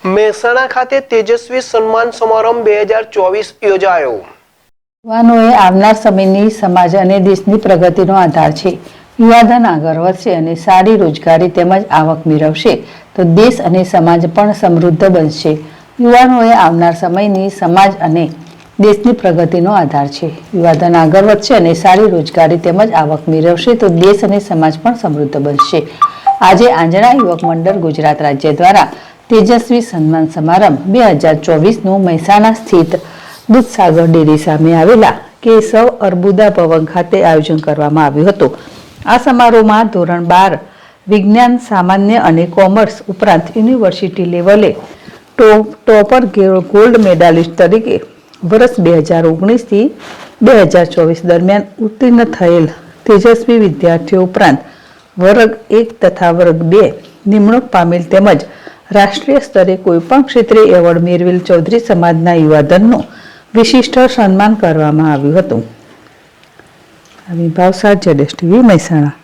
મહેસાણા ખાતે તેજસ્વી સન્માન સમારંભ 2024 યોજાયો। યુવાનોએ આવનાર સમયની સમાજ અને દેશની પ્રગતિનો આધાર છે। યુવાધન આગળ વધશે અને સારી રોજગારી તેમજ આવક મેળવશે તો દેશ અને સમાજ પણ સમૃદ્ધ બનશે। યુવાનોએ આવનાર સમયની સમાજ અને દેશની પ્રગતિનો આધાર છે। યુવાધન આગળ વધશે અને સારી રોજગારી તેમજ આવક મેળવશે તો દેશ અને સમાજ પણ સમૃદ્ધ બનશે। આજે આંજણા યુવક મંડળ ગુજરાત રાજ્ય દ્વારા તેજસ્વી સન્માન સમારંભ 2024નું મહેસાણા સ્થિત દૂધસાગર ડેરી સામે આવેલા કેશવ અર્બુદા ભવન ખાતે આયોજન કરવામાં આવ્યું હતું। આ સમારોહમાં ધોરણ 12 વિજ્ઞાન સામાન્ય અને કોમર્સ ઉપરાંત યુનિવર્સિટી લેવલે ટોપર ગોલ્ડ મેડાલિસ્ટ તરીકે વર્ષ 2019 થી 2024 દરમિયાન ઉત્તીર્ણ થયેલ તેજસ્વી વિદ્યાર્થીઓ ઉપરાંત વર્ગ 1 તથા વર્ગ 2 નિમણૂક પામેલ તેમજ રાષ્ટ્રીય સ્તરે કોઈપણ ક્ષેત્રે એવોર્ડ મેળવેલ ચૌધરી સમાજના યુવાધનનું વિશિષ્ટ સન્માન કરવામાં આવ્યું હતું। વિભાવ સાત ZSTV મહેસાણા।